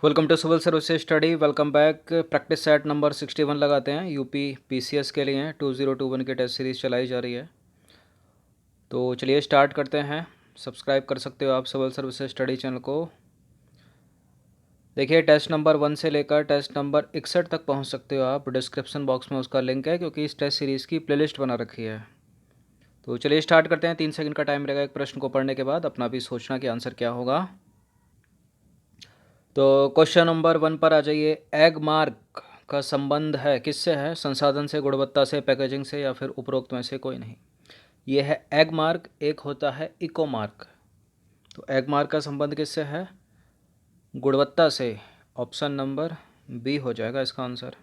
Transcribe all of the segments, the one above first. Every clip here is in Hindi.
Welcome to civil services study. Welcome back. Practice set number 61 लगाते हैं। यूपी पीसीएस के लिए 2021 की टेस्ट सीरीज़ चलाई जा रही है। तो चलिए स्टार्ट करते हैं। सब्सक्राइब कर सकते हो आप सिविल सर्विसेज स्टडी चैनल को। देखिए, टेस्ट नंबर 1 से लेकर टेस्ट नंबर 61 तक पहुंच सकते हो आप। डिस्क्रिप्शन बॉक्स में उसका लिंक है, क्योंकि इस टेस्ट सीरीज़ की प्लेलिस्ट बना रखी है। तो चलिए स्टार्ट करते हैं। 3 सेकंड का टाइम रहेगा एक प्रश्न को पढ़ने के बाद। अपना भी सोचना कि आंसर क्या होगा। तो क्वेश्चन नंबर 1 पर आ जाइए। एग मार्क का संबंध है किससे है? संसाधन से, गुणवत्ता से, पैकेजिंग से, या फिर उपरोक्त में से कोई नहीं। ये है एग मार्क। एक होता है इको मार्क। तो एग मार्क का संबंध किससे है? गुणवत्ता से। ऑप्शन नंबर बी हो जाएगा इसका आंसर।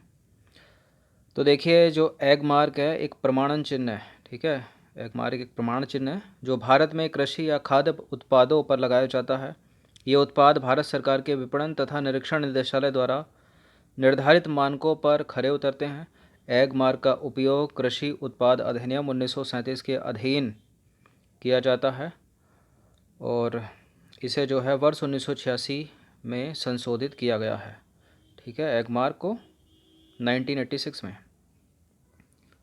तो देखिए, जो एग मार्क है एक प्रमाणन चिन्ह है। ठीक है, एग मार्क एक प्रमाण चिन्ह है जो भारत में कृषि या खाद्य उत्पादों पर लगाया जाता है। ये उत्पाद भारत सरकार के विपणन तथा निरीक्षण निदेशालय द्वारा निर्धारित मानकों पर खरे उतरते हैं। एग मार्क का उपयोग कृषि उत्पाद अधिनियम 1937 के अधीन किया जाता है और इसे जो है वर्ष 1986 में संशोधित किया गया है। ठीक है, एग मार्क को 1986 में।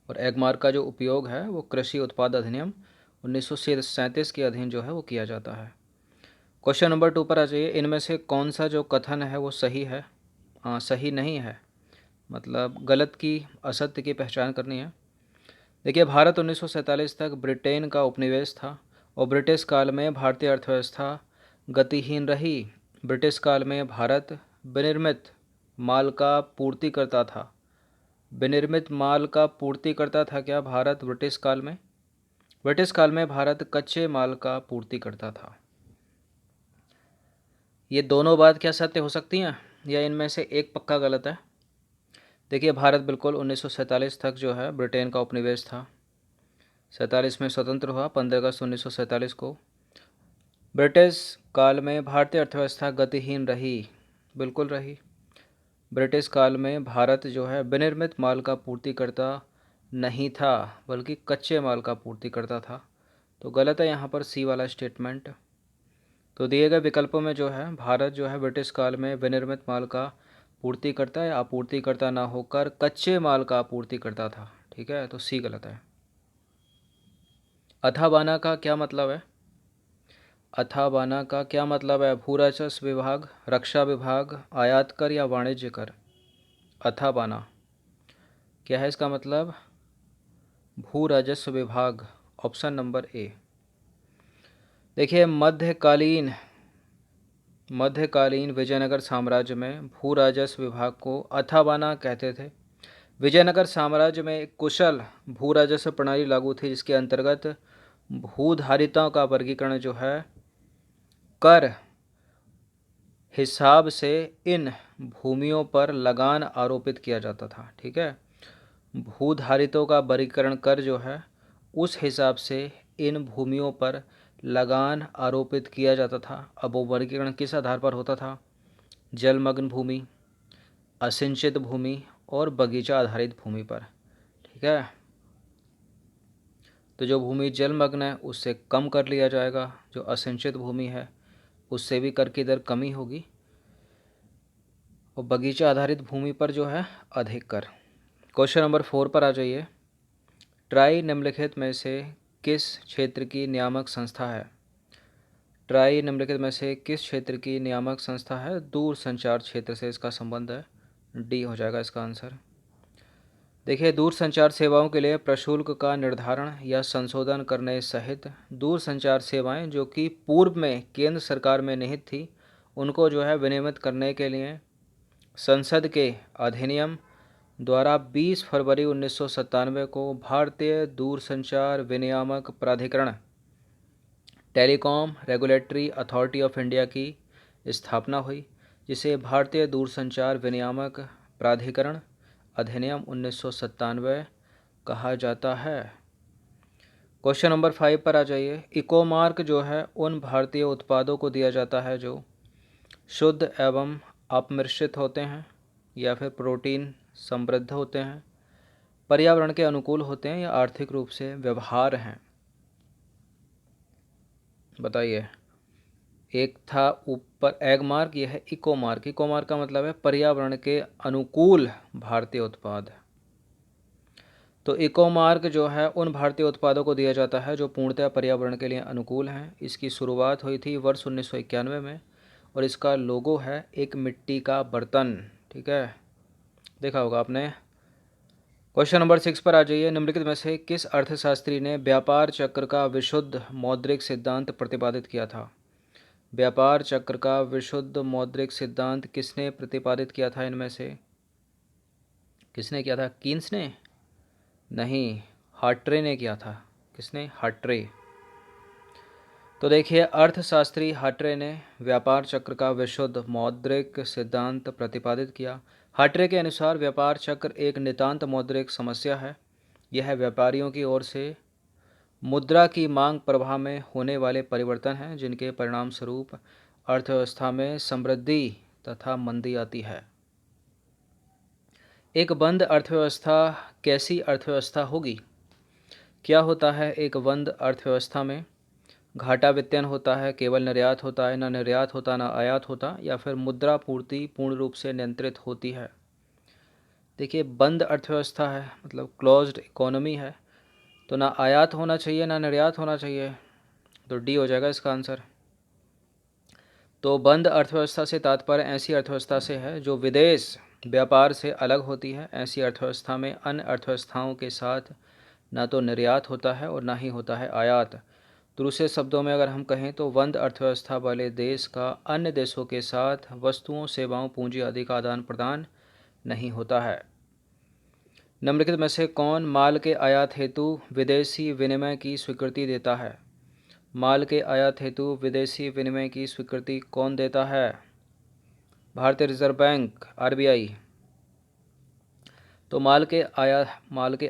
और एग मार्क का जो उपयोग है वो कृषि उत्पाद अधिनियम 1937 के अधीन जो है वो किया जाता है। क्वेश्चन नंबर 2 पर आ जाइए। इनमें से कौन सा जो कथन है वो सही है? सही नहीं है, मतलब गलत की, असत्य की पहचान करनी है। देखिए, भारत 1947 तक ब्रिटेन का उपनिवेश था और ब्रिटिश काल में भारतीय अर्थव्यवस्था गतिहीन रही। ब्रिटिश काल में भारत विनिर्मित माल का पूर्ति करता था। विनिर्मित माल का पूर्ति करता था क्या भारत ब्रिटिश काल में? ब्रिटिश काल में भारत कच्चे माल का पूर्ति करता था। ये दोनों बात क्या सत्य हो सकती हैं, या इनमें से एक पक्का गलत है? देखिए, भारत बिल्कुल 1947 तक जो है ब्रिटेन का उपनिवेश था। 47 में स्वतंत्र हुआ 15 अगस्त 1947 को। ब्रिटिश काल में भारतीय अर्थव्यवस्था गतिहीन रही, बिल्कुल रही। ब्रिटिश काल में भारत जो है विनिर्मित माल का पूर्ति करता नहीं था, बल्कि कच्चे माल का पूर्ति करता था। तो गलत है यहाँ पर सी वाला स्टेटमेंट। तो दिए गए विकल्पों में जो है भारत जो है ब्रिटिश काल में विनिर्मित माल का पूर्ति करता है, आपूर्ति करता ना होकर कच्चे माल का आपूर्ति करता था। ठीक है, तो सी गलत है। अथाबाना का क्या मतलब है? अथाबाना का क्या मतलब है? भू राजस्व विभाग, रक्षा विभाग, आयात कर या वाणिज्य कर? अथाबाना क्या है इसका मतलब? भू राजस्व विभाग। Option number A. देखिए, मध्यकालीन विजयनगर साम्राज्य में भू राजस्व विभाग को अथाबाना कहते थे। विजयनगर साम्राज्य में एक कुशल भू राजस्व प्रणाली लागू थी, जिसके अंतर्गत भूधारिताओं का वर्गीकरण जो है कर हिसाब से इन भूमियों पर लगान आरोपित किया जाता था। ठीक है, भूधारितों का वर्गीकरण कर जो है उस हिसाब से इन भूमियों पर लगान आरोपित किया जाता था। अब वो वर्गीकरण किस आधार पर होता था? जलमग्न भूमि, असिंचित भूमि और बगीचा आधारित भूमि पर। ठीक है, तो जो भूमि जलमग्न है उससे कम कर लिया जाएगा, जो असिंचित भूमि है उससे भी कर की दर कमी होगी, और बगीचा आधारित भूमि पर जो है अधिक कर। क्वेश्चन नंबर 4 पर आ जाइए। ट्राई निम्नलिखित में से किस क्षेत्र की नियामक संस्था है? ट्राई निम्नलिखित में से किस क्षेत्र की नियामक संस्था है? दूर संचार क्षेत्र से इसका संबंध है। डी हो जाएगा इसका आंसर। देखिए, दूर संचार सेवाओं के लिए प्रशुल्क का निर्धारण या संशोधन करने सहित दूर संचार सेवाएं जो कि पूर्व में केंद्र सरकार में निहित थी, उनको जो है विनियमित करने के लिए संसद के अधिनियम द्वारा 20 फरवरी 1997 को भारतीय दूरसंचार विनियामक प्राधिकरण telecom regulatory authority of India की स्थापना हुई, जिसे भारतीय दूरसंचार विनियामक प्राधिकरण अधिनियम 1997 कहा जाता है। क्वेश्चन नंबर 5 पर आ जाइए। इको मार्क जो है उन भारतीय उत्पादों को दिया जाता है जो शुद्ध एवं अपमिश्रित होते हैं, या फिर प्रोटीन समृद्ध होते हैं, पर्यावरण के अनुकूल होते हैं, या आर्थिक रूप से व्यवहार हैं। बताइए। एक था ऊपर एग मार्क, यह है इको मार्क। इको मार्क का मतलब है पर्यावरण के अनुकूल भारतीय उत्पाद। तो इको मार्क जो है उन भारतीय उत्पादों को दिया जाता है जो पूर्णतः पर्यावरण के लिए अनुकूल हैं। इसकी शुरुआत हुई थी वर्ष 1991 में और इसका लोगो है एक मिट्टी का बर्तन। ठीक है, देखा होगा आपने। क्वेश्चन नंबर 6 पर आ जाइए। निम्नलिखित में से किस अर्थशास्त्री ने व्यापार चक्र का विशुद्ध मौद्रिक सिद्धांत प्रतिपादित किया था? व्यापार चक्र का विशुद्ध मौद्रिक सिद्धांत किसने प्रतिपादित किया था? इनमें से किसने किया था? कीन्स ने? नहीं, हार्ट्रे ने किया था। किसने? हार्ट्रे। तो देखिए, अर्थशास्त्री हार्ट्रे ने व्यापार चक्र का विशुद्ध मौद्रिक सिद्धांत प्रतिपादित किया। हार्ट्रे के अनुसार व्यापार चक्र एक नितांत मौद्रिक समस्या है। यह व्यापारियों की ओर से मुद्रा की मांग प्रवाह में होने वाले परिवर्तन हैं जिनके परिणाम स्वरूप अर्थव्यवस्था में समृद्धि तथा मंदी आती है। एक बंद अर्थव्यवस्था कैसी अर्थव्यवस्था होगी? क्या होता है एक बंद अर्थव्यवस्था में? घाटा वित्तीयन होता है, केवल निर्यात होता है, ना निर्यात होता ना आयात होता, या फिर मुद्रा पूर्ति पूर्ण रूप से नियंत्रित होती है। देखिए, बंद अर्थव्यवस्था है मतलब क्लोज्ड इकोनॉमी है, तो ना आयात होना चाहिए ना निर्यात होना चाहिए, तो डी हो जाएगा इसका आंसर। तो बंद अर्थव्यवस्था से तात्पर्य ऐसी अर्थव्यवस्था से है जो विदेश व्यापार से अलग होती है। ऐसी अर्थव्यवस्था में अन्य अर्थव्यवस्थाओं के साथ ना तो निर्यात होता है और ना ही होता है आयात। दूसरे शब्दों में अगर हम कहें तो बंद अर्थव्यवस्था वाले देश का अन्य देशों के साथ वस्तुओं, सेवाओं, पूंजी आदि का आदान प्रदान नहीं होता है। निम्नलिखित में से कौन माल के आयात हेतु विदेशी विनिमय की स्वीकृति देता है? माल के आयात हेतु विदेशी विनिमय की स्वीकृति कौन देता है? भारतीय रिजर्व बैंक, आरबीआई। तो माल के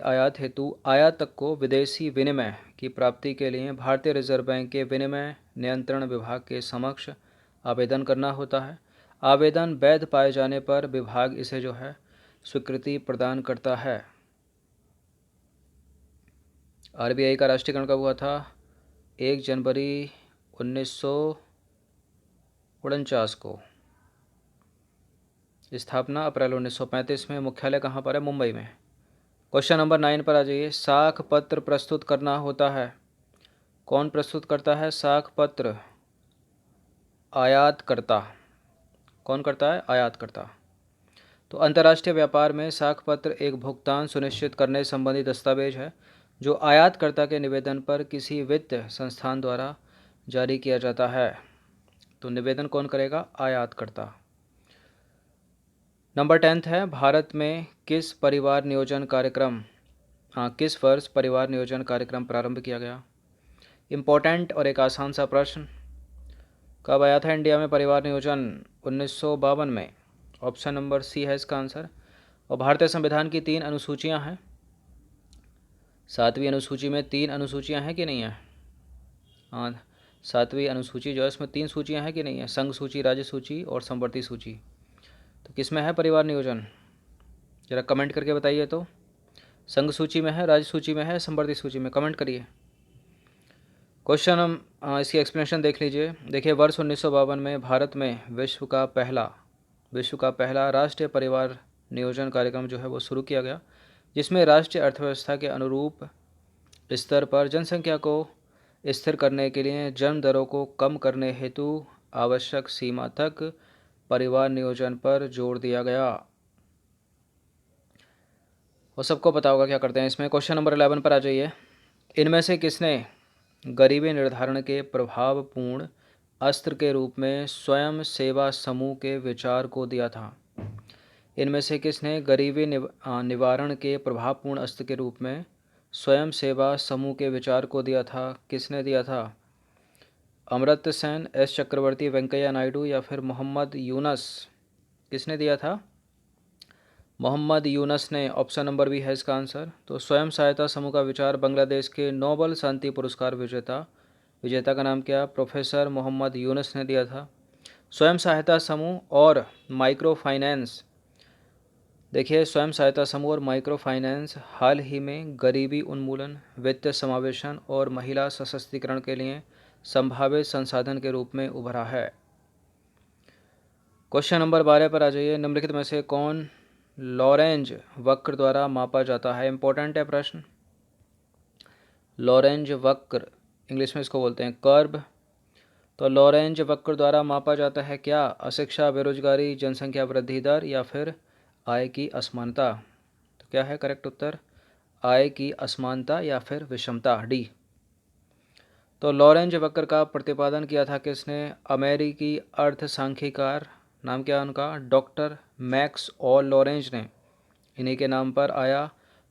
आयात हेतु आयातक को विदेशी विनिमय की प्राप्ति के लिए भारतीय रिजर्व बैंक के विनिमय नियंत्रण विभाग के समक्ष आवेदन करना होता है। आवेदन वैध पाए जाने पर विभाग इसे जो है स्वीकृति प्रदान करता है। आरबीआई का राष्ट्रीयकरण कब हुआ था? 1 जनवरी 1949 को। स्थापना अप्रैल 1935 में। मुख्यालय कहाँ पर है? मुंबई में। क्वेश्चन नंबर 9 पर आ जाइए। साख पत्र प्रस्तुत करना होता है, कौन प्रस्तुत करता है साख पत्र? आयातकर्ता। कौन करता है? आयातकर्ता। तो अंतर्राष्ट्रीय व्यापार में साख पत्र एक भुगतान सुनिश्चित करने संबंधी दस्तावेज है जो आयातकर्ता के निवेदन पर किसी वित्त संस्थान द्वारा जारी किया जाता है। तो निवेदन कौन करेगा? आयातकर्ता। नंबर 10 है, भारत में किस वर्ष परिवार नियोजन कार्यक्रम प्रारंभ किया गया? इम्पोर्टेंट और एक आसान सा प्रश्न। कब आया था इंडिया में परिवार नियोजन? 1952 में। ऑप्शन नंबर सी है इसका आंसर। और भारतीय संविधान की 3 अनुसूचियां हैं। 7वीं अनुसूची में 3 अनुसूचियां हैं कि नहीं है? हाँ, 7वीं अनुसूची जो है इसमें 3 सूचियां हैं कि नहीं है? संघ सूची, राज्य सूची और समवर्ती सूची। तो किस में है परिवार नियोजन? ज़रा कमेंट करके बताइए। तो संघ सूची में है, राज्य सूची में है, समवर्ती सूची में? कमेंट करिए। क्वेश्चन हम इसकी एक्सप्लेनेशन देख लीजिए। देखिए, वर्ष 1952 में भारत में विश्व का पहला राष्ट्रीय परिवार नियोजन कार्यक्रम जो है वो शुरू किया गया, जिसमें राष्ट्रीय अर्थव्यवस्था के अनुरूप स्तर पर जनसंख्या को स्थिर करने के लिए जन्म दरों को कम करने हेतु आवश्यक सीमा तक परिवार नियोजन पर जोर दिया गया। वो सबको पता होगा क्या करते हैं इसमें। क्वेश्चन नंबर 11 पर आ जाइए। इनमें से किसने गरीबी निर्धारण के प्रभावपूर्ण अस्त्र के रूप में स्वयं सेवा समूह के विचार को दिया था? इनमें से किसने गरीबी निवारण के प्रभावपूर्ण अस्त्र के रूप में स्वयं सेवा समूह के विचार को दिया था? किसने दिया था? अमर्त्य सेन, एस चक्रवर्ती, वेंकैया नायडू या फिर मोहम्मद यूनस? किसने दिया था? मोहम्मद यूनस ने। ऑप्शन नंबर बी है इसका आंसर। तो स्वयं सहायता समूह का विचार बांग्लादेश के नोबल शांति पुरस्कार विजेता का नाम क्या? प्रोफेसर मोहम्मद यूनस ने दिया था। स्वयं सहायता समूह और माइक्रो फाइनेंस। देखिए, स्वयं सहायता समूह और माइक्रो फाइनेंस हाल ही में गरीबी उन्मूलन, वित्तीय समावेशन और महिला सशक्तिकरण के लिए संभावित संसाधन के रूप में उभरा है। क्वेश्चन नंबर 12 पर आ जाइए। निम्नलिखित में से कौन लॉरेंज वक्र द्वारा मापा जाता है? इंपॉर्टेंट है प्रश्न। लॉरेंज वक्र, इंग्लिश में इसको बोलते हैं कर्व। तो लॉरेंज वक्र द्वारा मापा जाता है क्या? अशिक्षा, बेरोजगारी, जनसंख्या वृद्धि दर या फिर आय की असमानता? तो क्या है करेक्ट उत्तर? आय की असमानता या फिर विषमता, डी। तो लॉरेंज वक्र का प्रतिपादन किया था किसने? अमेरिकी अर्थसांख्यिकार, नाम क्या उनका? डॉक्टर मैक्स और लॉरेंज ने। इन्हीं के नाम पर आया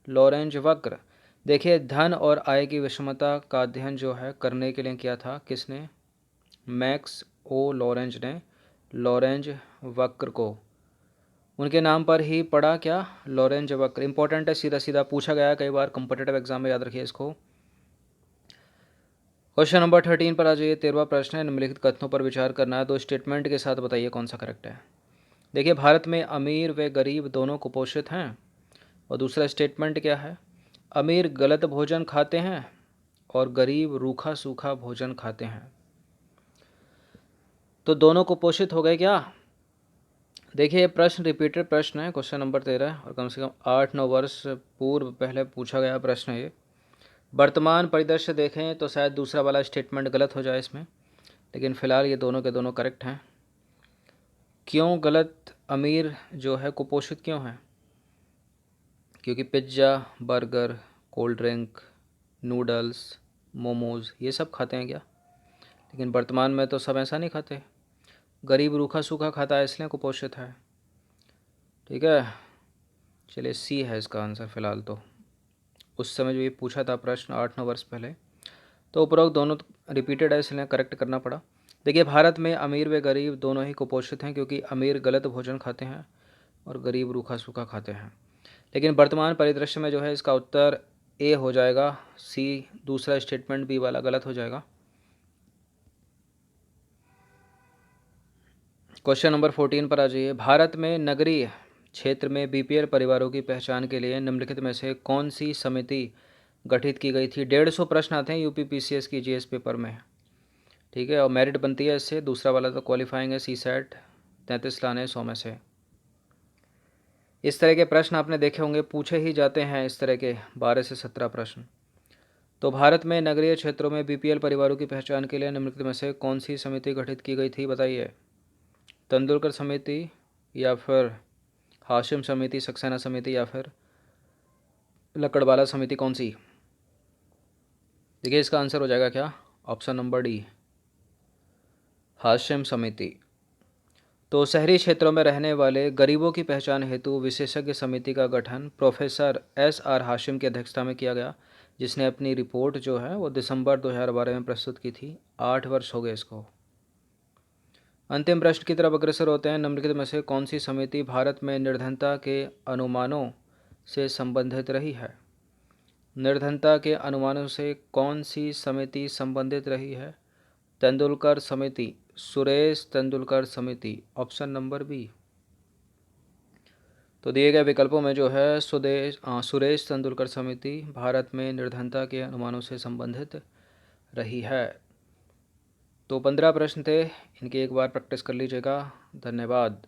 लॉरेंज वक्र। देखिए, धन और आय की विषमता का अध्ययन जो है करने के लिए किया था किसने? मैक्स ओ लॉरेंज ने लॉरेंज वक्र को। उनके नाम पर ही पड़ा क्या? लॉरेंज वक्र। इंपॉर्टेंट है, सीधा सीधा पूछा गया कई बार कॉम्पिटिटिव एग्जाम में, याद रखिए इसको। क्वेश्चन नंबर 13 पर आ जाइए। 13वां प्रश्न है, निम्नलिखित कथनों पर विचार करना है। दो स्टेटमेंट के साथ बताइए कौन सा करेक्ट है। देखिए, भारत में अमीर व गरीब दोनों कुपोषित हैं। और दूसरा स्टेटमेंट क्या है? अमीर गलत भोजन खाते हैं और गरीब रूखा सूखा भोजन खाते हैं। तो दोनों कुपोषित हो गए क्या? देखिए, ये प्रश्न रिपीटेड प्रश्न है, क्वेश्चन नंबर 13, और कम से कम 8-9 वर्ष पूर्व पहले पूछा गया प्रश्न है ये। वर्तमान परिदृश्य देखें तो शायद दूसरा वाला स्टेटमेंट गलत हो जाए इसमें, लेकिन फ़िलहाल ये दोनों के दोनों करेक्ट हैं। क्यों गलत? अमीर जो है कुपोषित क्यों है? क्योंकि pizza, burger, cold drink, noodles, momos ये सब खाते हैं क्या? लेकिन वर्तमान में तो सब ऐसा नहीं खाते। गरीब रूखा सूखा खाता है इसलिए कुपोषित है। ठीक है, चलिए सी है इसका आंसर फ़िलहाल तो। उस समय जो ये पूछा था प्रश्न 8-9 वर्ष पहले, तो उपरोक्त दोनों रिपीटेड है इसलिए करेक्ट करना पड़ा। देखिए, भारत में अमीर व गरीब दोनों ही कुपोषित हैं, क्योंकि अमीर गलत भोजन खाते हैं और गरीब रूखा सूखा खाते हैं। लेकिन वर्तमान परिदृश्य में जो है इसका उत्तर ए हो जाएगा, सी। दूसरा स्टेटमेंट बी वाला गलत हो जाएगा। क्वेश्चन नंबर 14 पर आ जाइए। भारत में नगरीय क्षेत्र में बीपीएल परिवारों की पहचान के लिए निम्नलिखित में से कौन सी समिति गठित की गई थी? 150 प्रश्न आते हैं यूपी पीसीएस की जीएस पेपर में। ठीक है, और मेरिट बनती है इससे। दूसरा वाला तो क्वालिफाइंग है, सी सेट 33 लाने 100 में से। इस तरह के प्रश्न आपने देखे होंगे, पूछे ही जाते हैं इस तरह के 12 से 17 प्रश्न। तो भारत में नगरीय क्षेत्रों में बीपीएल परिवारों की पहचान के लिए निम्नलिखित में से कौन सी समिति गठित की गई थी? बताइए। तेंदुलकर समिति या फिर हाशिम समिति, सक्सेना समिति या फिर लकड़वाला समिति, कौन सी? देखिए, इसका आंसर हो जाएगा क्या? ऑप्शन नंबर डी, हाशिम समिति। तो शहरी क्षेत्रों में रहने वाले गरीबों की पहचान हेतु विशेषज्ञ समिति का गठन प्रोफेसर एस.आर. हाशिम की अध्यक्षता में किया गया, जिसने अपनी रिपोर्ट जो है वो दिसंबर 2012 में प्रस्तुत की थी। 8 वर्ष हो गए इसको। अंतिम प्रश्न की तरफ अग्रसर होते हैं। निम्नलिखित में से कौन सी समिति भारत में निर्धनता के अनुमानों से संबंधित रही है? निर्धनता के अनुमानों से कौन सी समिति संबंधित रही है? तेंदुलकर समिति, सुरेश तेंदुलकर समिति, ऑप्शन नंबर बी। तो दिए गए विकल्पों में जो है सुरेश तेंदुलकर समिति भारत में निर्धनता के अनुमानों से संबंधित रही है। तो 15 प्रश्न थे, इनकी एक बार प्रैक्टिस कर लीजिएगा। धन्यवाद।